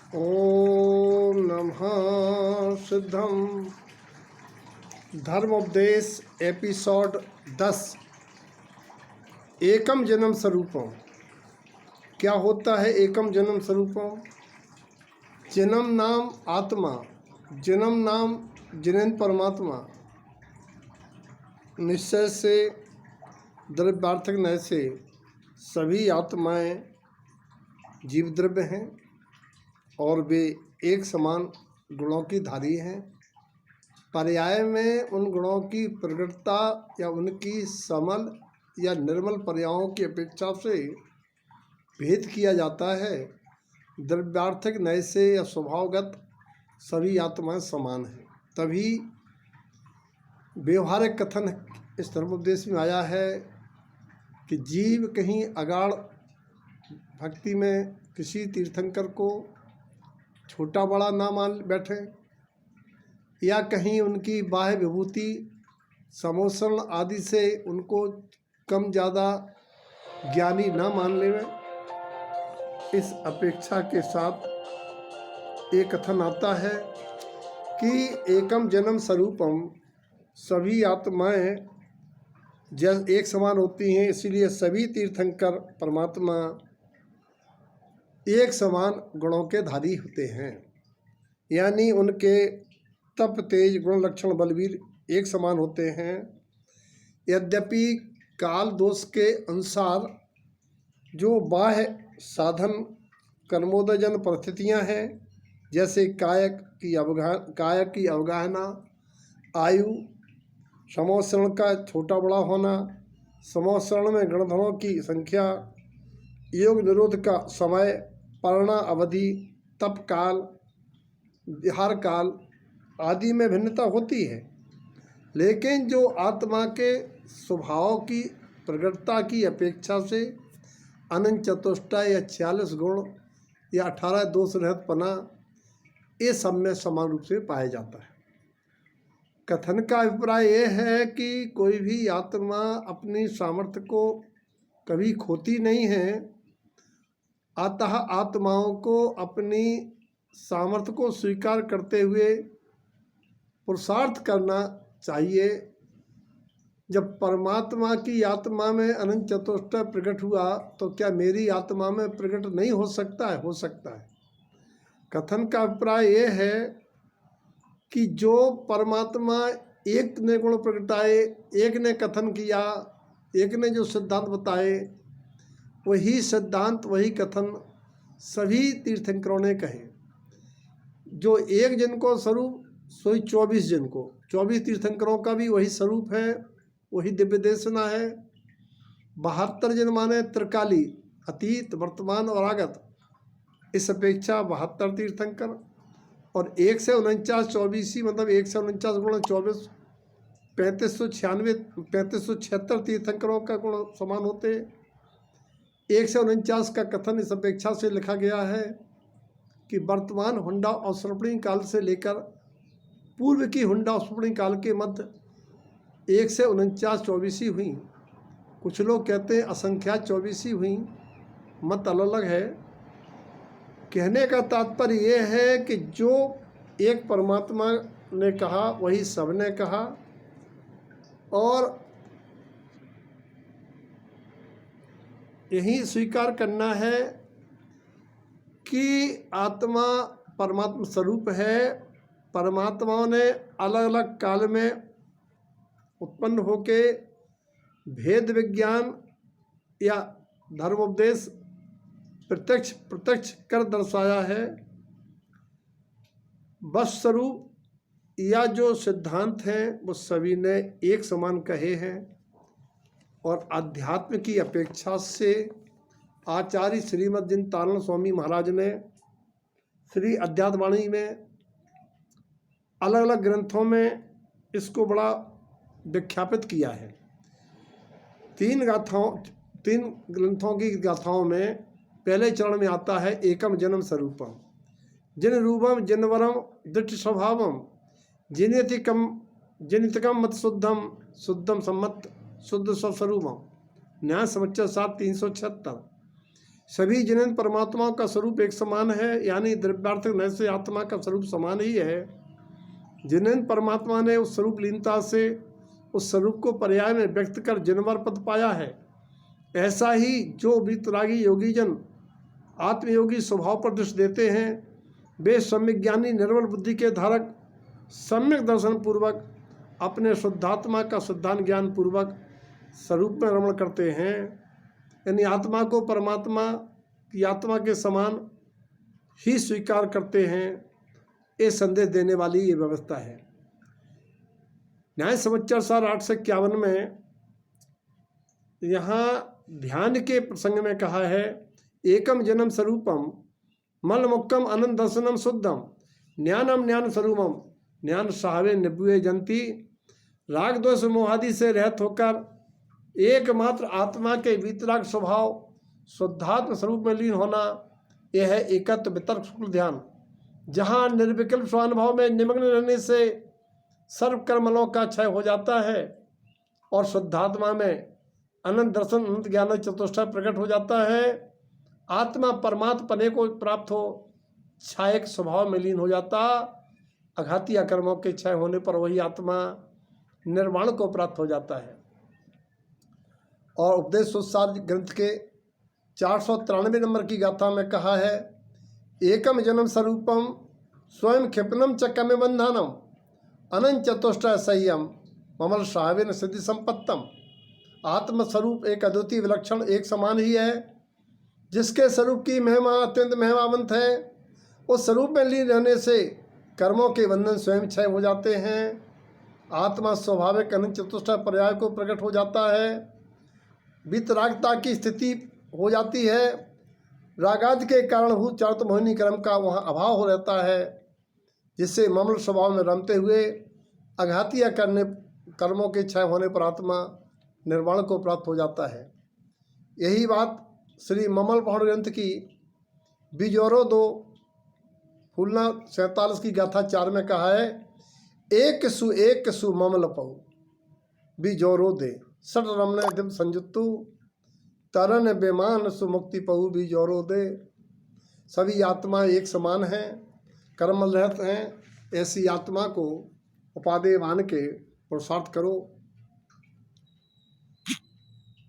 ओम नमः सिद्धम। धर्मोपदेश एपिसोड 10। एकम जन्म स्वरूपम। क्या होता है एकम जन्म स्वरूपम? जन्म नाम आत्मा, जन्म नाम जिनेन्द्र परमात्मा। निश्चय से द्रव्यार्थक नय से सभी आत्माएं जीव द्रव्य हैं और वे एक समान गुणों की धारी हैं। पर्याय में उन गुणों की प्रगटता या उनकी समल या निर्मल पर्यायों की अपेक्षा से भेद किया जाता है। द्रव्यार्थक नय से या स्वभावगत सभी आत्माएं समान हैं। तभी व्यवहारिक कथन इस धर्मोपदेश में आया है कि जीव कहीं अगाढ़ भक्ति में किसी तीर्थंकर को छोटा बड़ा ना मान बैठे, या कहीं उनकी बाह्य विभूति समोषण आदि से उनको कम ज़्यादा ज्ञानी ना मान लेवे। इस अपेक्षा के साथ एक कथन आता है कि एकम जन्म स्वरूपम, सभी आत्माएं जब एक समान होती हैं, इसीलिए सभी तीर्थंकर परमात्मा एक समान गुणों के धारी होते हैं। यानी उनके तप तेज गुण लक्षण बलवीर एक समान होते हैं। यद्यपि काल दोष के अनुसार जो बाह्य साधन कर्मोदजन परिस्थितियां हैं, जैसे कायक की अवगाहना, आयु, समोषण का छोटा बड़ा होना, समोषण में गणधरों की संख्या, योग निरोध का समय, परणा अवधि, तप काल, विहार काल आदि में भिन्नता होती है। लेकिन जो आत्मा के स्वभाव की प्रगटता की अपेक्षा से अनंत चतुष्टय या 46 गुण या 18 दोष रहित पना, ये सब में समान रूप से पाया जाता है। कथन का अभिप्राय यह है कि कोई भी आत्मा अपनी सामर्थ्य को कभी खोती नहीं है। अतः आत्माओं को अपनी सामर्थ्य को स्वीकार करते हुए पुरुषार्थ करना चाहिए। जब परमात्मा की आत्मा में अनंत चतुष्टय प्रकट हुआ तो क्या मेरी आत्मा में प्रकट नहीं हो सकता है? हो सकता है। कथन का अभिप्राय यह है कि जो परमात्मा एक ने गुण प्रगटाए, एक ने कथन किया, एक ने जो सिद्धांत बताए, वही सिद्धांत वही कथन सभी तीर्थंकरों ने कहे। जो एक जन को स्वरूप सोई 24 जन को, 24 तीर्थंकरों का भी वही स्वरूप है, वही दिव्य देशना है। 72 जन माने त्रिकाली, अतीत वर्तमान और आगत। इस अपेक्षा 72 तीर्थंकर और 1 से 49 24 मतलब 1 से 49 गुण 24 3576 तीर्थंकरों का गुण समान होते। 1 से 49 का कथन इस अपेक्षा से लिखा गया है कि वर्तमान हुंडा और स्वर्णिम काल से लेकर पूर्व की हुंडा और स्वर्णिम काल के मध्य 1 से 49 24 हुई। कुछ लोग कहते हैं असंख्यात 24 हुई, मत अलग अलग है। कहने का तात्पर्य यह है कि जो एक परमात्मा ने कहा वही सबने कहा, और यही स्वीकार करना है कि आत्मा परमात्मा स्वरूप है। परमात्माओं ने अलग अलग काल में उत्पन्न होके भेद विज्ञान या धर्मोपदेश प्रत्यक्ष कर दर्शाया है। बस स्वरूप या जो सिद्धांत हैं वो सभी ने एक समान कहे हैं। और अध्यात्म की अपेक्षा से आचार्य श्रीमद् जिनतारण स्वामी महाराज ने श्री अध्यात्मवाणी में अलग अलग ग्रंथों में इसको बड़ा विख्यापित किया है। 3 ग्रंथों की गाथाओं में पहले चरण में आता है एकम जन्म स्वरूपम, जिन रूपम जिनवरम दृढ़ स्वभावम, जिनितकम मत शुद्धम सम्मत शुद्ध स्वस्वरूपम। न्याय समुच्चय 7 376। सभी जिनेन्द्र परमात्माओं का स्वरूप एक समान है, यानी द्रव्यार्थक नय से आत्मा का स्वरूप समान ही है। जिनेन्द्र परमात्मा ने उस स्वरूप लीनता से उस स्वरूप को पर्याय में व्यक्त कर जिनवर पद पाया है। ऐसा ही जो वीतरागी योगीजन आत्मयोगी स्वभाव पर दृष्टि देते हैं, वे सम्यक ज्ञानी निर्मल बुद्धि के धारक सम्यक दर्शन पूर्वक अपने शुद्धात्मा का शुद्धान ज्ञान पूर्वक स्वरूप में रमण करते हैं। यानी आत्मा को परमात्मा की आत्मा के समान ही स्वीकार करते हैं। ये संदेश देने वाली ये व्यवस्था है। न्याय समाचार सार 851 में यहाँ ध्यान के प्रसंग में कहा है, एकम जन्म स्वरूपम मल मुक्कम अनंत दर्शनम शुद्धम ज्ञानम ज्ञान स्वरूपम ज्ञान साहवे निबुए जंती। राग दोष मोहादि से रहित होकर एकमात्र आत्मा के वीतराग स्वभाव शुद्धात्म स्वरूप में लीन होना, यह है एकत्व वितर्क शुक्ल ध्यान, जहाँ निर्विकल्प स्वानुभव में निमग्न रहने से सर्व कर्मलों का क्षय हो जाता है और शुद्धात्मा में अनंत दर्शन अनंत ज्ञान चतुष्टय प्रकट हो जाता है। आत्मा परमात्म पने को प्राप्त हो छायक स्वभाव में लीन हो जाता। अघाती कर्मों के क्षय होने पर वही आत्मा निर्वाण को प्राप्त हो जाता है। और उपदेश सुसार ग्रंथ के 493 नंबर की गाथा में कहा है, एकम जन्म स्वरूपम स्वयं क्षिपनम च कमे बंधनम अनंत चतुष्टय संयम ममल साहवेन सिद्धि संपत्तम। आत्मस्वरूप एक अद्वितीय विलक्षण एक समान ही है, जिसके स्वरूप की महिमा अत्यंत महिमावंत है। उस स्वरूप में लीन रहने से कर्मों के बंधन स्वयं क्षय हो जाते हैं। आत्मा स्वाभाविक अनंत चतुष्टय पर्याय को प्रकट हो जाता है। वितरागता की स्थिति हो जाती है। रागादि के कारणभूत चारित मोहिनी कर्म का वहाँ अभाव हो रहता है, जिससे ममल स्वभाव में रमते हुए अघातिया करने कर्मों के क्षय होने पर आत्मा निर्वाण को प्राप्त हो जाता है। यही बात श्री ममल पौड़ ग्रंथ की बिजोरो 2 फूलना 47 की गाथा 4 में कहा है, एक सु ममल पहु बिजोरो दे सट रमने दिव संयुक्तु तरन बेमान सुमुक्ति पहु बिजोरो दे। सभी आत्मा एक समान हैं, कर्मल रहते हैं। ऐसी आत्मा को उपादेय मान के पुरुषार्थ करो।